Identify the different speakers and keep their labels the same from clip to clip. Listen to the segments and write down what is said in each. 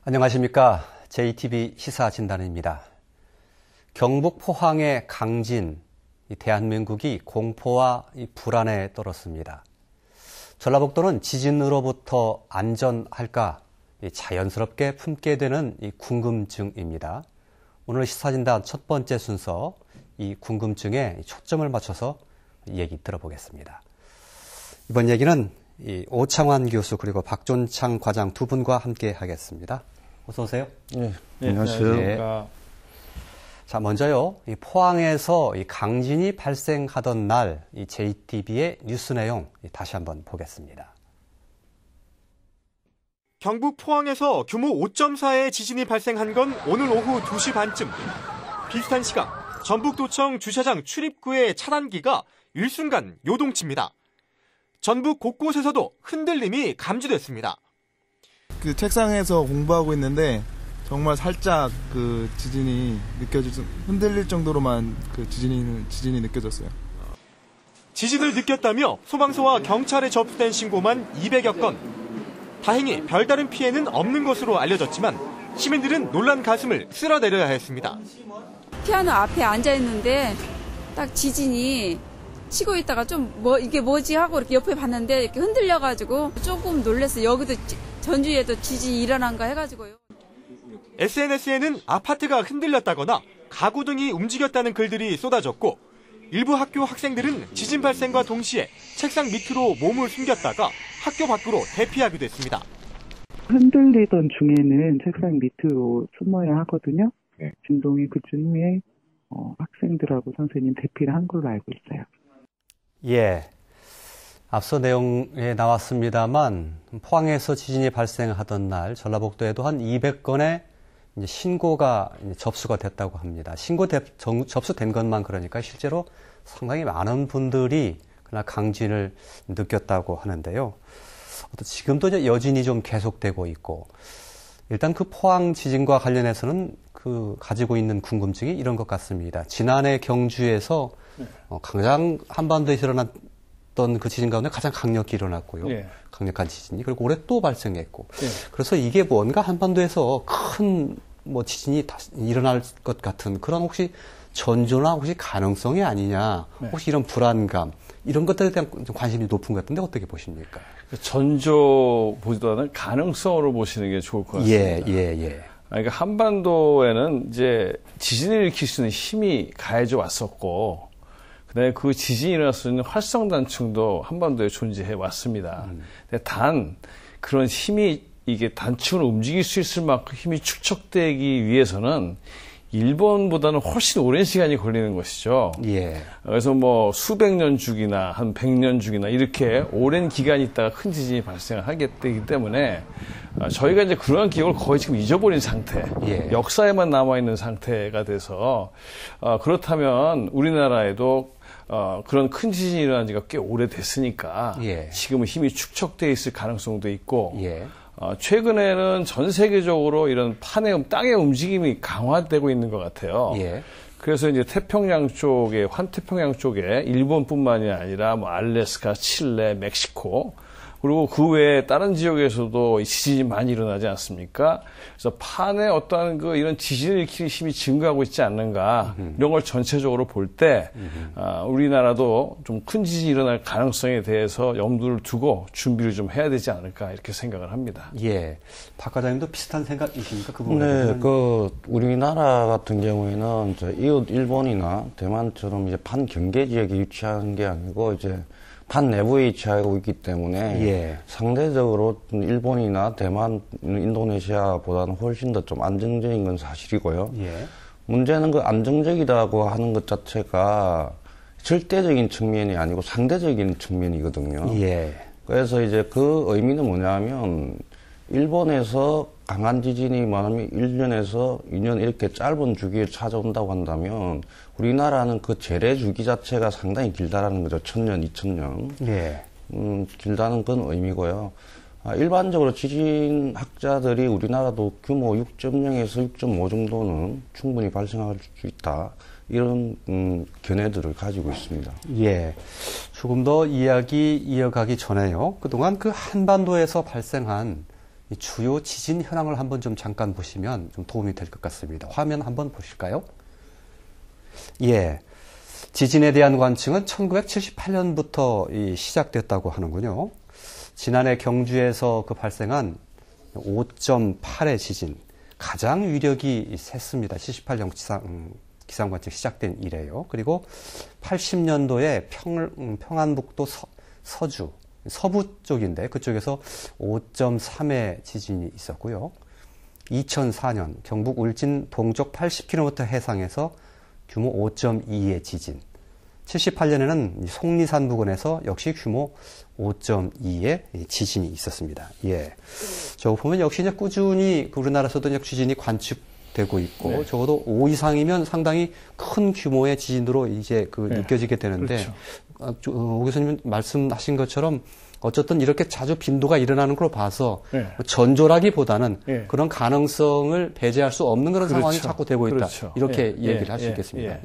Speaker 1: 안녕하십니까. JTB 시사진단입니다. 경북 포항의 강진, 대한민국이 공포와 불안에 떨었습니다. 전라북도는 지진으로부터 안전할까 자연스럽게 품게 되는 궁금증입니다. 오늘 시사진단 첫 번째 순서, 이 궁금증에 초점을 맞춰서 얘기 들어보겠습니다. 이번 얘기는 오창환 교수 그리고 박존창 과장 두 분과 함께 하겠습니다. 어서 오세요.
Speaker 2: 네, 안녕하세요.
Speaker 1: 네. 자, 먼저요. 이 포항에서 이 강진이 발생하던 날 이 JTB의 뉴스 내용 다시 한번 보겠습니다.
Speaker 3: 경북 포항에서 규모 5.4의 지진이 발생한 건 오늘 오후 2시 반쯤. 비슷한 시각 전북도청 주차장 출입구의 차단기가 일순간 요동칩니다. 전북 곳곳에서도 흔들림이 감지됐습니다.
Speaker 2: 그 책상에서 공부하고 있는데 정말 살짝 그 지진이 흔들릴 정도로만 그 지진이 느껴졌어요.
Speaker 3: 지진을 느꼈다며 소방서와 경찰에 접수된 신고만 200여 건. 다행히 별다른 피해는 없는 것으로 알려졌지만 시민들은 놀란 가슴을 쓸어내려야 했습니다.
Speaker 4: 피아노 앞에 앉아 있는데 딱 지진이 치고 있다가 이게 뭐지 하고 이렇게 옆에 봤는데 이렇게 흔들려가지고 조금 놀랐어요. 여기도 전주에도 지진이 일어난가 해가지고요.
Speaker 3: SNS에는 아파트가 흔들렸다거나 가구 등이 움직였다는 글들이 쏟아졌고 일부 학교 학생들은 지진 발생과 동시에 책상 밑으로 몸을 숨겼다가 학교 밖으로 대피하기도 했습니다.
Speaker 5: 흔들리던 중에는 책상 밑으로 숨어야 하거든요. 진동이 그친 후에 학생들하고 선생님 대피를 한 걸로 알고 있어요.
Speaker 1: 예. 앞서 내용에 나왔습니다만 포항에서 지진이 발생하던 날 전라북도에도 한 200건의 신고가 접수가 됐다고 합니다. 접수된 것만 그러니까 실제로 상당히 많은 분들이 그날 강진을 느꼈다고 하는데요. 지금도 이제 여진이 좀 계속되고 있고 일단 그 포항 지진과 관련해서는 가지고 있는 궁금증이 이런 것 같습니다. 지난해 경주에서 가장 한반도에서 일어났던 그 지진 가운데 가장 강력히 일어났고요. 네. 강력한 지진이. 그리고 올해 또 발생했고. 네. 그래서 이게 뭔가 한반도에서 큰 지진이 일어날 것 같은 그런 혹시 전조나 혹시 가능성이 아니냐. 네. 혹시 이런 불안감, 이런 것들에 대한 관심이 높은 것 같은데 어떻게 보십니까?
Speaker 6: 전조보다는 가능성으로 보시는 게 좋을 것 같습니다. 그러니까 한반도에는 이제 지진을 일으킬 수 있는 힘이 가해져 왔었고, 그다음에 그 지진이 일어날 수 있는 활성단층도 한반도에 존재해 왔습니다. 근데 단 그런 힘이 이게 단층으로 움직일 수 있을 만큼 힘이 축적되기 위해서는 일본보다는 훨씬 오랜 시간이 걸리는 것이죠. 예. 그래서 수백 년 주기나 한 100년 주기나 이렇게 오랜 기간이 있다가 큰 지진이 발생을 하게 되기 때문에 저희가 이제 그러한 기억을 거의 지금 잊어버린 상태, 예. 역사에만 남아있는 상태가 돼서 그렇다면 우리나라에도 그런 큰 지진이 일어난 지가 꽤 오래됐으니까 예. 지금은 힘이 축적돼 있을 가능성도 있고 예. 최근에는 전 세계적으로 이런 땅의 움직임이 강화되고 있는 것 같아요. 예. 그래서 이제 환태평양 쪽에 일본뿐만이 아니라 알래스카, 칠레, 멕시코, 그리고 그 외에 다른 지역에서도 지진이 많이 일어나지 않습니까? 그래서 판에 어떠한 이런 지진을 일으키는 힘이 증가하고 있지 않는가, 이런 걸 전체적으로 볼 때, 우리나라도 좀 큰 지진이 일어날 가능성에 대해서 염두를 두고 준비를 좀 해야 되지 않을까, 이렇게 생각을 합니다.
Speaker 1: 예. 박 과장님도 비슷한 생각이십니까? 그 부분에
Speaker 7: 네, 우리나라 같은 경우에는 이웃 일본이나 대만처럼 이제 판 경계 지역에 위치한 게 아니고 판 내부에 위치하고 있기 때문에 예. 상대적으로 일본이나 대만, 인도네시아보다는 훨씬 더 좀 안정적인 건 사실이고요. 예. 문제는 안정적이라고 하는 것 자체가 절대적인 측면이 아니고 상대적인 측면이거든요. 예. 그래서 그 의미는 뭐냐면 일본에서 강한 지진이 많으면 1년에서 2년 이렇게 짧은 주기에 찾아온다고 한다면 우리나라는 그 재래 주기 자체가 상당히 길다라는 거죠. 1000년, 2000년. 예. 길다는 그런 의미고요. 일반적으로 지진학자들이 우리나라도 규모 6.0에서 6.5 정도는 충분히 발생할 수 있다. 이런 견해들을 가지고 있습니다.
Speaker 1: 예. 조금 더 이야기 이어가기 전에요. 그동안 한반도에서 발생한 이 주요 지진 현황을 한번 좀 잠깐 보시면 좀 도움이 될 것 같습니다. 화면 한번 보실까요? 예. 지진에 대한 관측은 1978년부터 시작됐다고 하는군요. 지난해 경주에서 발생한 5.8의 지진, 가장 위력이 셌습니다. 78년 기상관측 시작된 이래요. 그리고 80년도에 평안북도 서주, 서부 쪽인데 그쪽에서 5.3의 지진이 있었고요. 2004년 경북 울진 동쪽 80km 해상에서 규모 5.2의 지진. 78년에는 속리산 부근에서 역시 규모 5.2의 지진이 있었습니다. 예. 저거 보면 역시 이제 꾸준히 우리나라에서도 이제 지진이 관측되고 있고, 네. 적어도 5 이상이면 상당히 큰 규모의 지진으로 이제 네. 느껴지게 되는데, 그렇죠. 오 교수님 말씀하신 것처럼 어쨌든 이렇게 자주 빈도가 일어나는 걸 봐서 네. 전조라기보다는 네. 그런 가능성을 배제할 수 없는 그런 상황이
Speaker 6: 그렇죠.
Speaker 1: 자꾸 되고 있다. 그렇죠. 이렇게 얘기를 할 수 있겠습니다.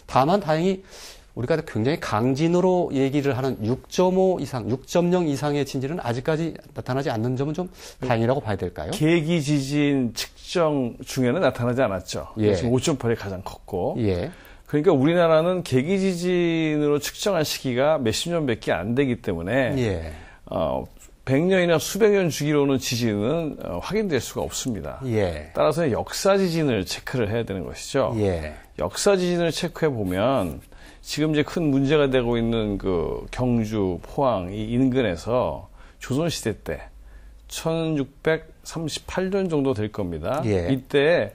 Speaker 1: 다만 다행히 우리가 굉장히 강진으로 얘기를 하는 6.5 이상, 6.0 이상의 진진은 아직까지 나타나지 않는 점은 좀 다행이라고 봐야 될까요?
Speaker 6: 계기 지진 측정 중에는 나타나지 않았죠. 지금 5.8이 가장 컸고. 그러니까 우리나라는 계기 지진으로 측정한 시기가 몇십 년밖에 안 되기 때문에 100년이나 수백 년 주기로는 지진은 확인될 수가 없습니다. 따라서 역사 지진을 체크를 해야 되는 것이죠. 역사 지진을 체크해 보면 지금 이제 큰 문제가 되고 있는 그 경주, 포항 이 인근에서 조선시대 때 1638년 정도 될 겁니다. 이때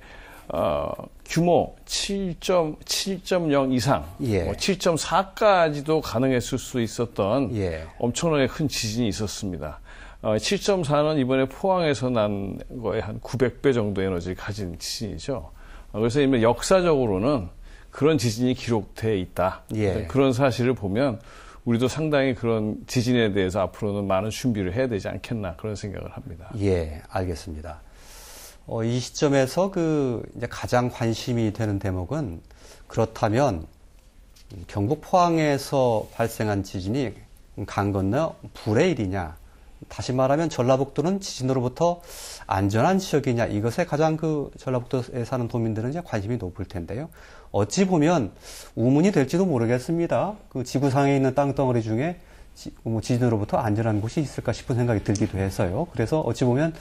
Speaker 6: 규모 7.0 이상, 7.4까지도 가능했을 수 있었던 엄청나게 큰 지진이 있었습니다. 7.4는 이번에 포항에서 난 거의 한 900배 정도의 에너지를 가진 지진이죠. 그래서 이미 역사적으로는 그런 지진이 기록돼 있다. 그런 사실을 보면 우리도 상당히 그런 지진에 대해서 앞으로는 많은 준비를 해야 되지 않겠나 그런 생각을 합니다.
Speaker 1: 알겠습니다. 이 시점에서 이제 가장 관심이 되는 대목은 그렇다면 경북 포항에서 발생한 지진이 강 건너 불의 일이냐, 다시 말하면 전라북도는 지진으로부터 안전한 지역이냐, 이것에 가장 전라북도에 사는 도민들은 이제 관심이 높을 텐데요. 어찌 보면 우문이 될지도 모르겠습니다. 지구상에 있는 땅덩어리 중에 지진으로부터 안전한 곳이 있을까 싶은 생각이 들기도 해서요. 그래서 어찌 보면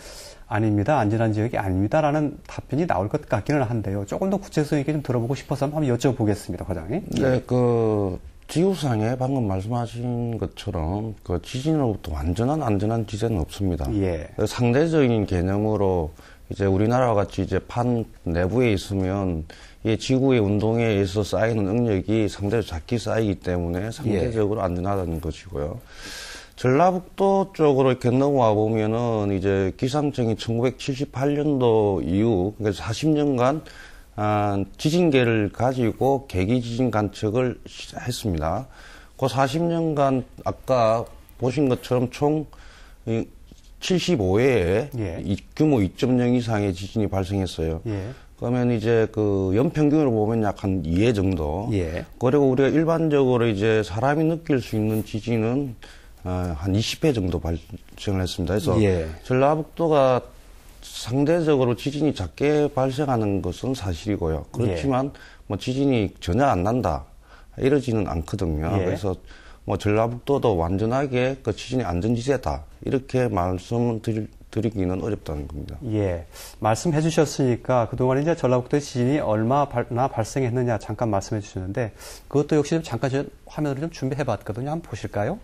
Speaker 1: 아닙니다. 안전한 지역이 아닙니다라는 답변이 나올 것 같기는 한데요. 조금 더 구체성 있게 좀 들어보고 싶어서 한번 여쭤보겠습니다, 과장님.
Speaker 7: 네, 지구상에 방금 말씀하신 것처럼 지진으로부터 완전한 안전한 지대는 없습니다. 상대적인 개념으로 이제 우리나라와 같이 이제 판 내부에 있으면 지구의 운동에 의해서 쌓이는 응력이 상대적으로 작게 쌓이기 때문에 상대적으로 안전하다는 것이고요. 전라북도 쪽으로 이렇게 넘어와 보면은 이제 기상청이 1978년도 이후, 그러니까 40년간 지진계를 가지고 계기 지진 관측을 했습니다. 그 40년간 아까 보신 것처럼 총 75회의 규모 2.0 이상의 지진이 발생했어요. 그러면 이제 연평균으로 보면 약 한 2회 정도. 그리고 우리가 일반적으로 이제 사람이 느낄 수 있는 지진은 한 20회 정도 발생을 했습니다. 그래서 전라북도가 상대적으로 지진이 작게 발생하는 것은 사실이고요. 그렇지만 지진이 전혀 안 난다 이러지는 않거든요. 그래서 전라북도도 완전하게 지진이 안전지대다 이렇게 말씀드리기는 어렵다는 겁니다.
Speaker 1: 말씀해 주셨으니까 그동안 이제 전라북도의 지진이 얼마나 발생했느냐 잠깐 말씀해 주셨는데 그것도 역시 잠깐 화면으로 좀 준비해 봤거든요. 한번 보실까요?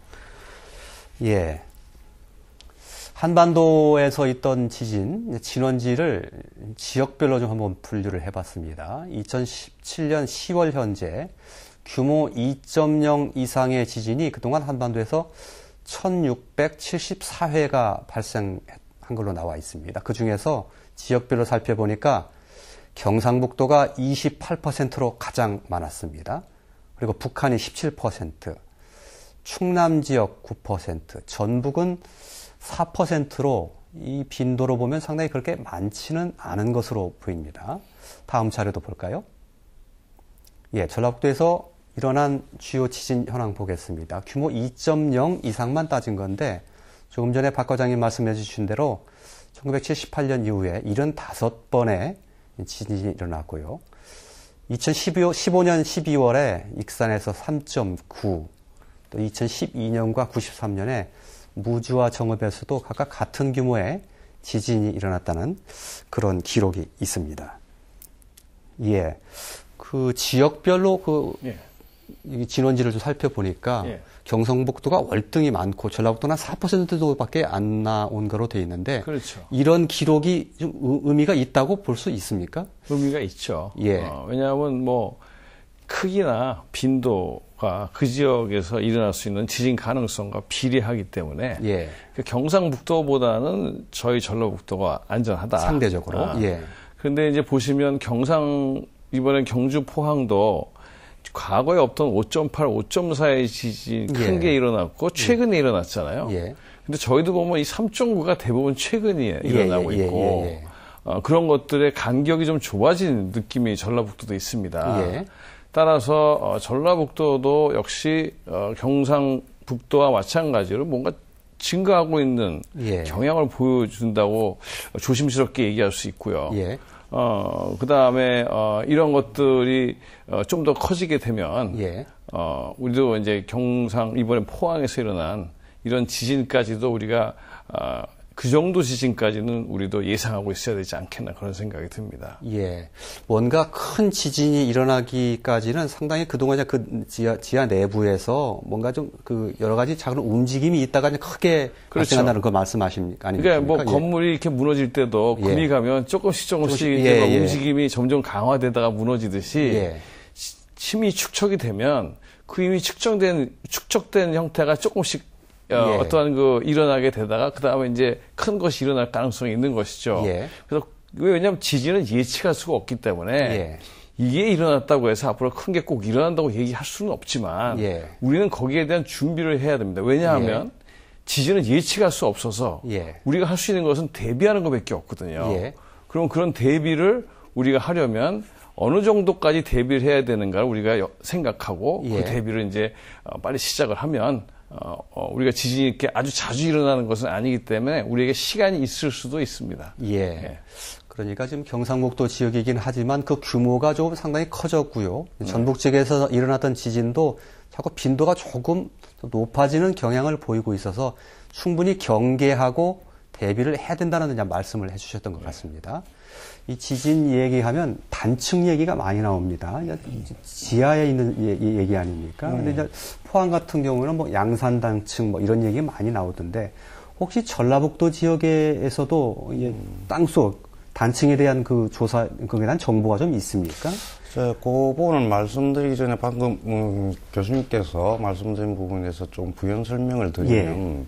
Speaker 1: 한반도에서 있던 진원지를 지역별로 좀 한번 분류를 해봤습니다. 2017년 10월 현재 규모 2.0 이상의 지진이 그동안 한반도에서 1674회가 발생한 걸로 나와 있습니다. 그 중에서 지역별로 살펴보니까 경상북도가 28%로 가장 많았습니다. 그리고 북한이 17%, 충남 지역 9%, 전북은 4%로 이 빈도로 보면 상당히 그렇게 많지는 않은 것으로 보입니다. 다음 자료도 볼까요? 전라북도에서 일어난 주요 지진 현황 보겠습니다. 규모 2.0 이상만 따진 건데 조금 전에 박 과장님 말씀해 주신 대로 1978년 이후에 75번의 지진이 일어났고요. 2015년 12월에 익산에서 3.9, 또 2012년과 93년에 무주와 정읍에서도 각각 같은 규모의 지진이 일어났다는 그런 기록이 있습니다. 예. 그 지역별로 이 진원지를 좀 살펴보니까 경상북도가 월등히 많고 전라북도는 4%도밖에 안 나온 거로 돼 있는데
Speaker 6: 그렇죠.
Speaker 1: 이런 기록이 좀 의미가 있다고 볼 수 있습니까?
Speaker 6: 의미가 있죠.
Speaker 1: 예.
Speaker 6: 왜냐하면 뭐 크기나 빈도가 그 지역에서 일어날 수 있는 지진 가능성과 비례하기 때문에
Speaker 1: 예.
Speaker 6: 경상북도보다는 저희 전라북도가 안전하다.
Speaker 1: 상대적으로. 예.
Speaker 6: 그런데 이제 보시면 이번엔 경주 포항도 과거에 없던 5.8, 5.4의 지진 큰 게 일어났고 최근에 일어났잖아요. 근데 저희도 보면 이 3.9가 대부분 최근에 일어나고 있고 그런 것들의 간격이 좀 좁아진 느낌이 전라북도도 있습니다. 따라서 전라북도도 역시 경상북도와 마찬가지로 뭔가 증가하고 있는 경향을 보여준다고 조심스럽게 얘기할 수 있고요. 그 다음에, 이런 것들이, 좀 더 커지게 되면, 우리도 이제 이번에 포항에서 일어난 이런 지진까지도 우리가, 그 정도 지진까지는 우리도 예상하고 있어야 되지 않겠나 그런 생각이 듭니다.
Speaker 1: 예. 뭔가 큰 지진이 일어나기까지는 상당히 그동안 그 지하 내부에서 뭔가 좀 그 여러 가지 작은 움직임이 있다가 크게 발생한다는 그 말씀하십니까?
Speaker 6: 그러니까 뭐 건물이 이렇게 무너질 때도 금이 가면 조금씩 움직임이 점점 강화되다가 무너지듯이 힘이 축적이 되면 그 힘이 축적된 형태가 조금씩 어떠한 일어나게 되다가 그 다음에 이제 큰 것이 일어날 가능성이 있는 것이죠. 그래서 왜냐하면 지진은 예측할 수가 없기 때문에 이게 일어났다고 해서 앞으로 큰 게 꼭 일어난다고 얘기할 수는 없지만 우리는 거기에 대한 준비를 해야 됩니다. 왜냐하면 지진은 예측할 수 없어서 우리가 할 수 있는 것은 대비하는 것밖에 없거든요. 그럼 그런 대비를 우리가 하려면 어느 정도까지 대비를 해야 되는가를 우리가 생각하고 그 대비를 이제 빨리 시작을 하면 우리가 지진이 이렇게 아주 자주 일어나는 것은 아니기 때문에 우리에게 시간이 있을 수도 있습니다.
Speaker 1: 그러니까 지금 경상북도 지역이긴 하지만 그 규모가 좀 상당히 커졌고요. 전북 지역에서 일어났던 지진도 자꾸 빈도가 조금 높아지는 경향을 보이고 있어서 충분히 경계하고 대비를 해야 된다는 말씀을 해주셨던 것 같습니다. 이 지진 얘기하면 단층 얘기가 많이 나옵니다. 지하에 있는 얘기 아닙니까? 근데 이제 포항 같은 경우는 뭐 양산 단층 뭐 이런 얘기 많이 나오던데 혹시 전라북도 지역에서도 땅속 단층에 대한 그 조사, 그에 대한 정보가 좀 있습니까?
Speaker 7: 그 부분을 말씀드리기 전에 방금 교수님께서 말씀드린 부분에 대해서 좀 부연 설명을 드리면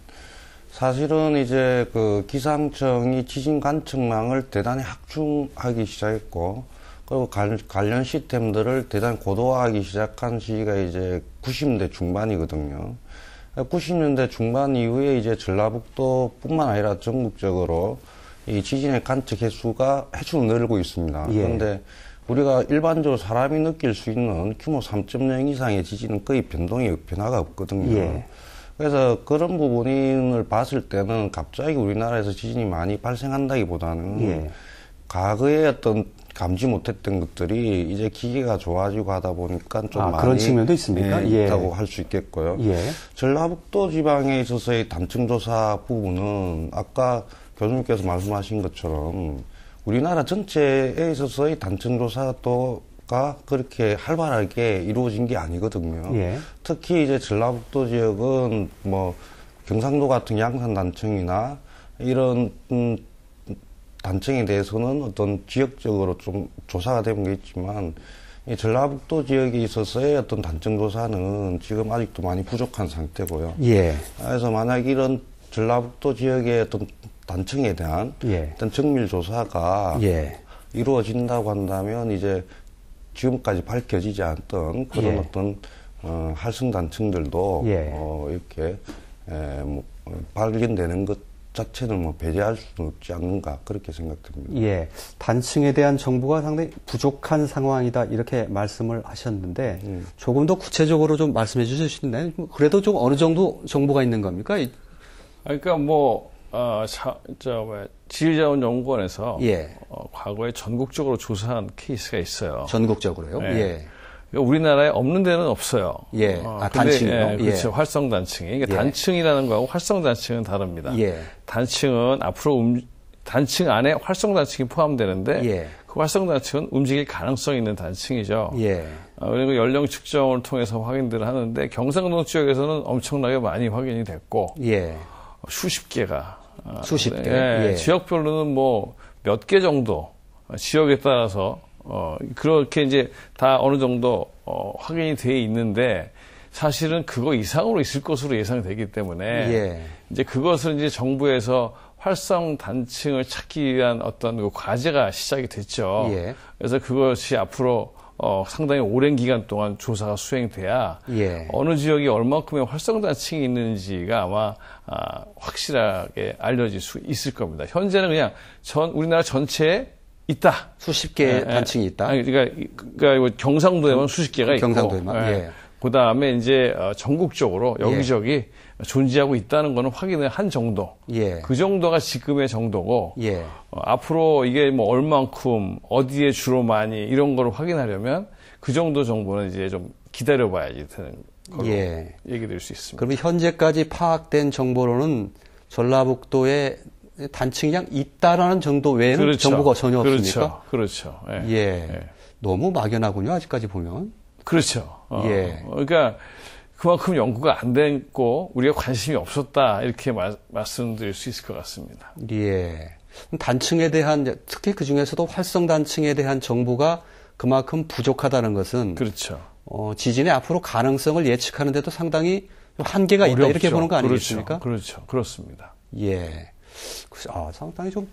Speaker 7: 사실은 이제 그 기상청이 지진 관측망을 대단히 확충하기 시작했고, 그리고 관련 시스템들을 대단히 고도화하기 시작한 시기가 이제 90년대 중반이거든요. 90년대 중반 이후에 이제 전라북도뿐만 아니라 전국적으로 이 지진의 관측 횟수가 늘고 있습니다. 그런데 우리가 일반적으로 사람이 느낄 수 있는 규모 3.0 이상의 지진은 거의 변화가 없거든요. 그래서 그런 부분을 봤을 때는 갑자기 우리나라에서 지진이 많이 발생한다기보다는 과거에 어떤 감지 못했던 것들이 이제 기계가 좋아지고 하다 보니까 좀 많이
Speaker 1: 그런 측면도 있습니까?
Speaker 7: 있다고 할 수 있겠고요. 전라북도 지방에 있어서의 단층 조사 부분은 아까 교수님께서 말씀하신 것처럼 우리나라 전체에 있어서의 단층 조사가 그렇게 활발하게 이루어진 게 아니거든요. 특히 이제 전라북도 지역은 뭐 경상도 같은 양산 단층이나 이런 단층에 대해서는 어떤 지역적으로 좀 조사가 되는 게 있지만 이 전라북도 지역에 있어서의 어떤 단층 조사는 지금 아직도 많이 부족한 상태고요. 그래서 만약 이런 전라북도 지역의 어떤 단층에 대한 어떤 정밀 조사가 이루어진다고 한다면 이제 지금까지 밝혀지지 않던 그런 어떤 활성 단층들도 이렇게 뭐 발견되는 것 자체는 뭐 배제할 수는 없지 않는가 그렇게 생각됩니다.
Speaker 1: 단층에 대한 정보가 상당히 부족한 상황이다 이렇게 말씀을 하셨는데 조금 더 구체적으로 좀 말씀해 주실 수 있나요? 그래도 좀 어느 정도 정보가 있는 겁니까?
Speaker 6: 그러니까 지질자원연구원에서 과거에 전국적으로 조사한 케이스가 있어요.
Speaker 1: 전국적으로요?
Speaker 6: 예. 그러니까 우리나라에 없는 데는 없어요.
Speaker 1: 단층이요?
Speaker 6: 그렇죠. 활성 단층이. 그러니까 단층이라는 거하고 활성 단층은 다릅니다. 단층은 앞으로 단층 안에 활성 단층이 포함되는데 그 활성 단층은 움직일 가능성이 있는 단층이죠. 그리고 연령 측정을 통해서 확인들을 하는데 경상도 지역에서는 엄청나게 많이 확인이 됐고 수십 개가
Speaker 1: 수십 개.
Speaker 6: 지역별로는 몇 개 정도 지역에 따라서 그렇게 이제 다 어느 정도 확인이 돼 있는데 사실은 그거 이상으로 있을 것으로 예상되기 때문에 이제 그것을 이제 정부에서 활성 단층을 찾기 위한 어떤 그 과제가 시작이 됐죠. 그래서 그것이 앞으로 상당히 오랜 기간 동안 조사가 수행돼야 어느 지역이 얼마큼의 활성 단층이 있는지가 아마 확실하게 알려질 수 있을 겁니다. 현재는 그냥 우리나라 전체에 있다.
Speaker 1: 수십 개의 단층이 있다.
Speaker 6: 그러니까 경상도에만 수십 개가 있고.
Speaker 1: 경상도에만.
Speaker 6: 그 다음에 이제 전국적으로 여기저기 존재하고 있다는 거는 확인을 한 정도. 그 정도가 지금의 정도고. 앞으로 이게 얼만큼 어디에 주로 많이 이런 거를 확인하려면 그 정도 정보는 이제 좀 기다려봐야지 되는 걸로 얘기될 수 있습니다.
Speaker 1: 그러면 현재까지 파악된 정보로는 전라북도에 단층이 있다라는 정도 외에는 정보가 전혀 없습니까?
Speaker 6: 그렇죠.
Speaker 1: 너무 막연하군요. 아직까지 보면.
Speaker 6: 그렇죠. 그러니까 그만큼 연구가 안 됐고 우리가 관심이 없었다 이렇게 말씀드릴 수 있을 것 같습니다.
Speaker 1: 단층에 대한 특히 그 중에서도 활성 단층에 대한 정보가 그만큼 부족하다는 것은 지진의 앞으로 가능성을 예측하는데도 상당히 한계가 있다 이렇게 보는 거 아니겠습니까?
Speaker 6: 그렇죠. 그렇습니다.
Speaker 1: 상당히 좀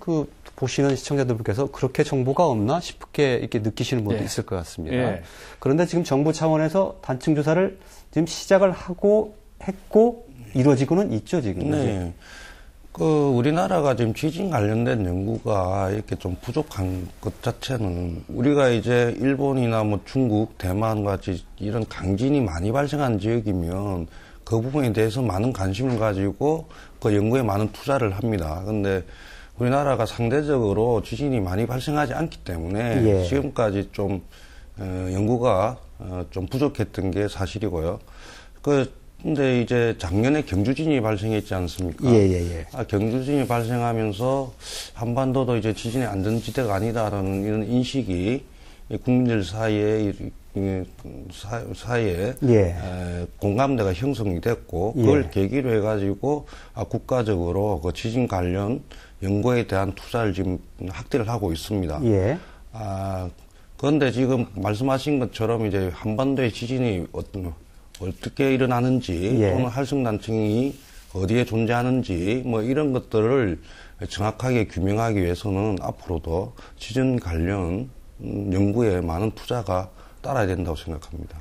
Speaker 1: 보시는 시청자들께서 그렇게 정보가 없나 싶게 이렇게 느끼시는 분도 있을 것 같습니다. 그런데 지금 정부 차원에서 단층 조사를 지금 시작을 했고 이루어지고는 있죠, 지금.
Speaker 7: 우리나라가 지금 지진 관련된 연구가 이렇게 좀 부족한 것 자체는 우리가 이제 일본이나 중국, 대만 같이 이런 강진이 많이 발생한 지역이면 그 부분에 대해서 많은 관심을 가지고 그 연구에 많은 투자를 합니다. 근데 우리나라가 상대적으로 지진이 많이 발생하지 않기 때문에 지금까지 좀 연구가 좀 부족했던 게 사실이고요. 근데 이제 작년에 경주진이 발생했지 않습니까? 경주진이 발생하면서 한반도도 이제 지진의 안전지대가 아니다라는 이런 인식이 국민들 사이에 공감대가 형성이 됐고 그걸 계기로 해가지고 국가적으로 그 지진 관련 연구에 대한 투자를 지금 확대를 하고 있습니다. 그런데 지금 말씀하신 것처럼 이제 한반도의 지진이 어떻게 일어나는지 또는 활성단층이 어디에 존재하는지 이런 것들을 정확하게 규명하기 위해서는 앞으로도 지진 관련 연구에 많은 투자가 따라야 된다고 생각합니다.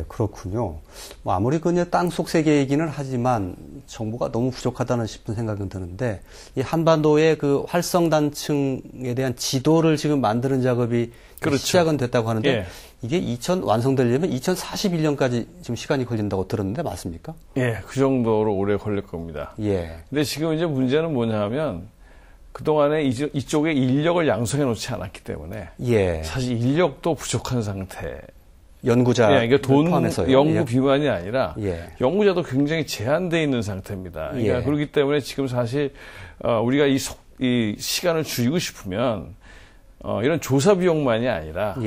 Speaker 1: 그렇군요. 아무리 땅속 세계이기는 하지만 정보가 너무 부족하다는 싶은 생각은 드는데 이 한반도의 그 활성 단층에 대한 지도를 지금 만드는 작업이 시작은 됐다고 하는데 이게 완성되려면 2041년까지 지금 시간이 걸린다고 들었는데 맞습니까?
Speaker 6: 그 정도로 오래 걸릴 겁니다. 근데 지금 이제 문제는 뭐냐면 그동안에 이쪽에 인력을 양성해 놓지 않았기 때문에 사실 인력도 부족한 상태.
Speaker 1: 연구자
Speaker 6: 이게 연구 비만이 아니라 연구자도 굉장히 제한되어 있는 상태입니다. 그러니까 그렇기 때문에 지금 사실 우리가 이 시간을 줄이고 싶으면 이런 조사 비용만이 아니라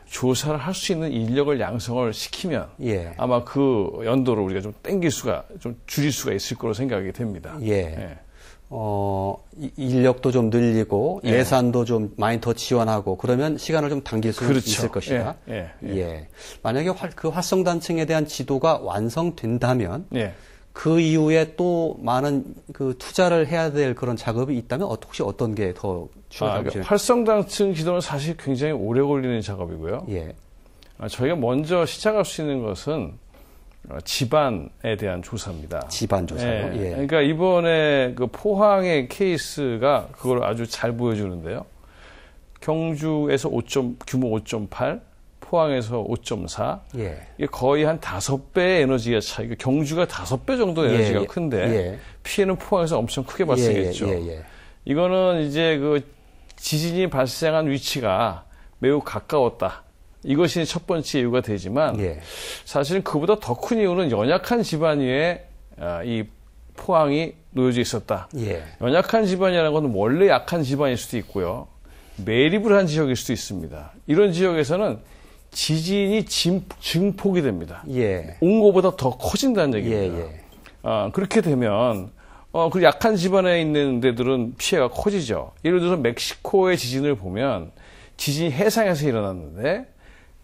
Speaker 6: 조사를 할 수 있는 인력을 양성을 시키면 아마 그 연도를 우리가 좀 줄일 수가 있을 거로 생각이 됩니다.
Speaker 1: 인력도 좀 늘리고 예산도 좀 많이 더 지원하고 그러면 시간을 좀 당길 수 있을 것이다. 만약에 그 활성단층에 대한 지도가 완성된다면 그 이후에 또 많은 그 투자를 해야 될 그런 작업이 있다면 혹시 어떤 게 더 추가되죠?
Speaker 6: 활성단층 지도는 사실 굉장히 오래 걸리는 작업이고요. 저희가 먼저 시작할 수 있는 것은 지반에 대한 조사입니다.
Speaker 1: 지반 조사요?
Speaker 6: 그러니까 이번에 그 포항의 케이스가 그걸 아주 잘 보여주는데요. 경주에서 규모 5.8, 포항에서 5.4.
Speaker 1: 예.
Speaker 6: 이게 거의 한 5배의 에너지가 차이가, 경주가 5배 정도 에너지가
Speaker 1: 예.
Speaker 6: 큰데
Speaker 1: 예.
Speaker 6: 피해는 포항에서 엄청 크게 발생했죠. 이거는 이제 그 지진이 발생한 위치가 매우 가까웠다. 이것이 첫 번째 이유가 되지만 사실은 그보다 더 큰 이유는 연약한 집안 위에 이 포항이 놓여져 있었다. 연약한 집안이라는 건 원래 약한 집안일 수도 있고요. 매립을 한 지역일 수도 있습니다. 이런 지역에서는 지진이 증폭이 됩니다. 온 것보다 더 커진다는 얘기입니다. 그렇게 되면 그 약한 집안에 있는 데들은 피해가 커지죠. 예를 들어서 멕시코의 지진을 보면 지진이 해상에서 일어났는데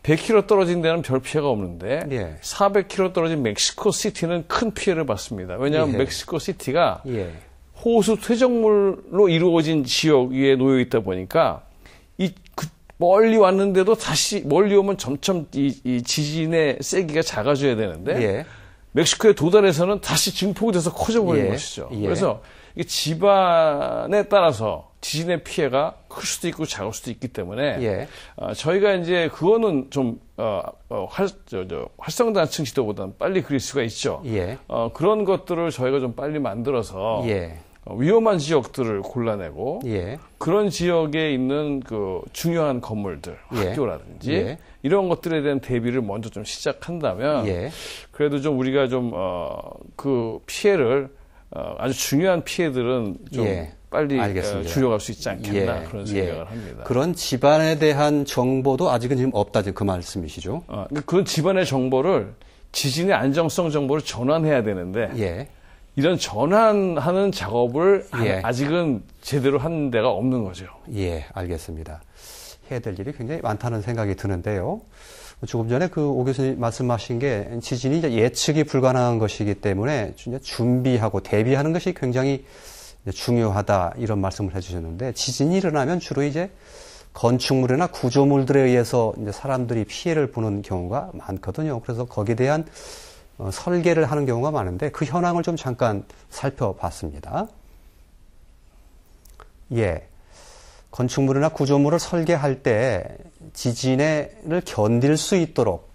Speaker 6: 100km 떨어진 데는 별 피해가 없는데 400km 떨어진 멕시코 시티는 큰 피해를 받습니다. 왜냐하면 멕시코 시티가 호수 퇴적물로 이루어진 지역 위에 놓여 있다 보니까 멀리 왔는데도 다시 멀리 오면 점점 이 지진의 세기가 작아져야 되는데 멕시코에 도달해서는 다시 증폭이 돼서 커져버리는 것이죠. 그래서 이 집안에 따라서 지진의 피해가 클 수도 있고 작을 수도 있기 때문에 저희가 이제 그거는 좀 활성단층 지도보다는 빨리 그릴 수가 있죠. 그런 것들을 저희가 좀 빨리 만들어서 위험한 지역들을 골라내고 그런 지역에 있는 그 중요한 건물들, 학교라든지 이런 것들에 대한 대비를 먼저 좀 시작한다면 그래도 좀 우리가 좀 그 피해를 아주 중요한 피해들은 좀 빨리 줄여갈 수 있지 않겠나 그런 생각을 합니다.
Speaker 1: 그런 집안에 대한 정보도 아직은 지금 없다, 지금 그 말씀이시죠?
Speaker 6: 그런 집안의 정보를 지진의 안정성 정보를 전환해야 되는데 이런 전환하는 작업을 아직은 제대로 하는 데가 없는 거죠.
Speaker 1: 알겠습니다. 해야 될 일이 굉장히 많다는 생각이 드는데요. 조금 전에 그 오 교수님 말씀하신 게 지진이 이제 예측이 불가능한 것이기 때문에 준비하고 대비하는 것이 굉장히 중요하다, 이런 말씀을 해주셨는데, 지진이 일어나면 주로 이제 건축물이나 구조물들에 의해서 이제 사람들이 피해를 보는 경우가 많거든요. 그래서 거기에 대한 설계를 하는 경우가 많은데 그 현황을 좀 잠깐 살펴봤습니다. 건축물이나 구조물을 설계할 때 지진을 견딜 수 있도록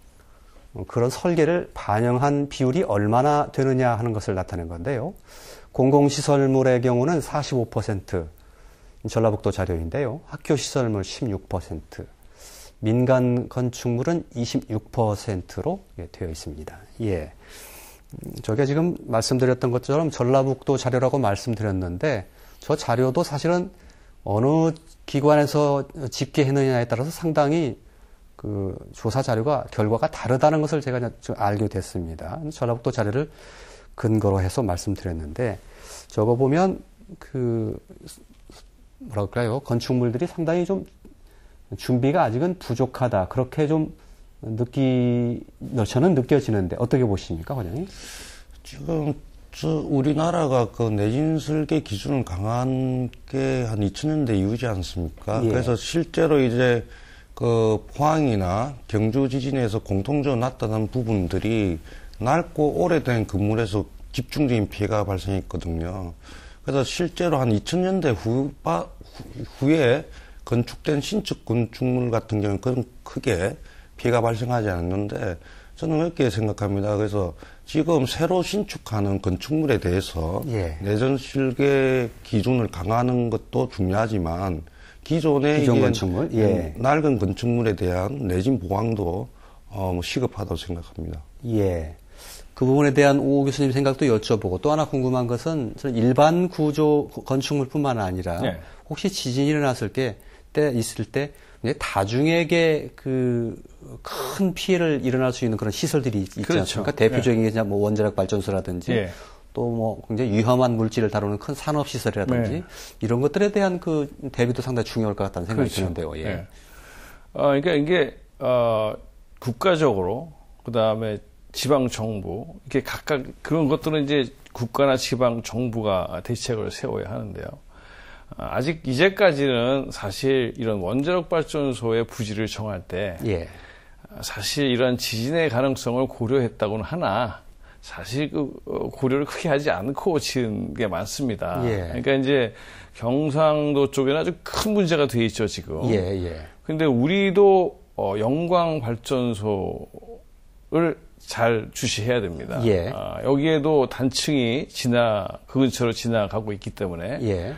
Speaker 1: 그런 설계를 반영한 비율이 얼마나 되느냐 하는 것을 나타낸 건데요. 공공시설물의 경우는 45%, 전라북도 자료인데요. 학교시설물 16%, 민간 건축물은 26%로 되어 있습니다. 저게 지금 말씀드렸던 것처럼 전라북도 자료라고 말씀드렸는데, 저 자료도 사실은 어느 기관에서 집계했느냐에 따라서 상당히 그 조사 자료가, 결과가 다르다는 것을 제가 알게 됐습니다. 전라북도 자료를 근거로 해서 말씀드렸는데, 저거 보면 뭐랄까요, 건축물들이 상당히 좀 준비가 아직은 부족하다, 그렇게 좀 저는 느껴지는데 어떻게 보십니까, 과장님?
Speaker 7: 지금 우리나라가 그 내진 설계 기준을 강한 게 한 2000년대 이후지 않습니까? 그래서 실제로 이제 그 포항이나 경주 지진에서 공통적으로 나타난 부분들이 낡고 오래된 건물에서 집중적인 피해가 발생했거든요. 그래서 실제로 한 2000년대 후에 건축된 신축 건축물 같은 경우는 그런 크게 피해가 발생하지 않는데, 저는 이렇게 생각합니다. 그래서 지금 새로 신축하는 건축물에 대해서 내전 설계 기준을 강화하는 것도 중요하지만 기존의
Speaker 1: 건축물,
Speaker 7: 낡은 건축물에 대한 내진 보강도 시급하다고 생각합니다.
Speaker 1: 그 부분에 대한 오 교수님 생각도 여쭤보고, 또 하나 궁금한 것은 일반 구조 건축물뿐만 아니라 혹시 지진이 일어났을 때 있을 때 다중에게 그 큰 피해를 일어날 수 있는 그런 시설들이 있지 않습니까? 대표적인 게 뭐 원자력 발전소라든지 또 뭐 굉장히 위험한 물질을 다루는 큰 산업 시설이라든지 이런 것들에 대한 그 대비도 상당히 중요할 것 같다는 생각이 드는데요.
Speaker 6: 그러니까 이게 국가적으로, 그다음에 지방 정부, 이렇게 각각 그런 것들은 이제 국가나 지방 정부가 대책을 세워야 하는데요. 아직 이제까지는 사실 이런 원자력 발전소의 부지를 정할 때 사실 이런 지진의 가능성을 고려했다고는 하나 사실 그 고려를 크게 하지 않고 지은 게 많습니다. 그러니까 이제 경상도 쪽에는 아주 큰 문제가 돼 있죠, 지금. 근데 우리도 영광 발전소를 잘 주시해야 됩니다.
Speaker 1: 예.
Speaker 6: 여기에도 단층이 그 근처로 지나가고 있기 때문에
Speaker 1: 예.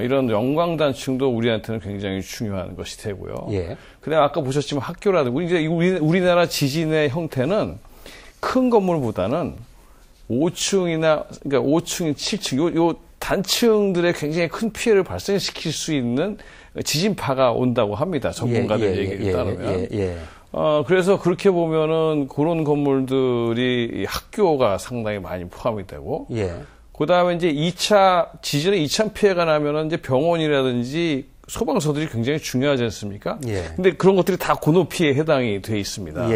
Speaker 6: 이런 영광 단층도 우리한테는 굉장히 중요한 것이 되고요.
Speaker 1: 예.
Speaker 6: 그다음 아까 보셨지만 학교라든지 우리나라 지진의 형태는 큰 건물보다는 5층이나 그러니까 5층, 7층 요 단층들에 굉장히 큰 피해를 발생시킬 수 있는 지진파가 온다고 합니다. 전문가들 얘기에 따르면. 그래서 그렇게 보면은 그런 건물들이 학교가 상당히 많이 포함이 되고. 그 다음에 이제 지진의 2차 피해가 나면은 이제 병원이라든지 소방서들이 굉장히 중요하지 않습니까? 근데 그런 것들이 다 고노피에 해당이 돼 있습니다.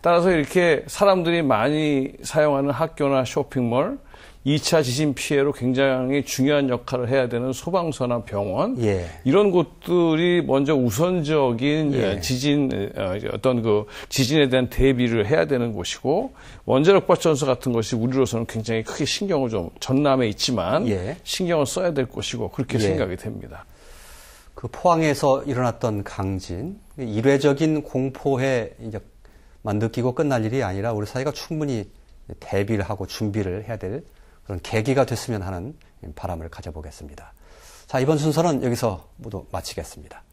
Speaker 6: 따라서 이렇게 사람들이 많이 사용하는 학교나 쇼핑몰, 2차 지진 피해로 굉장히 중요한 역할을 해야 되는 소방서나 병원, 이런 곳들이 먼저 우선적인 지진에 대한 대비를 해야 되는 곳이고, 원자력 발전소 같은 것이 우리로서는 굉장히 크게 신경을 좀 전남에 있지만 신경을 써야 될 곳이고 그렇게 생각이 됩니다.
Speaker 1: 그 포항에서 일어났던 강진, 일회적인 공포에 이제만 느끼고 끝날 일이 아니라 우리 사회가 충분히 대비를 하고 준비를 해야 될 그런 계기가 됐으면 하는 바람을 가져보겠습니다. 자, 이번 순서는 여기서 모두 마치겠습니다.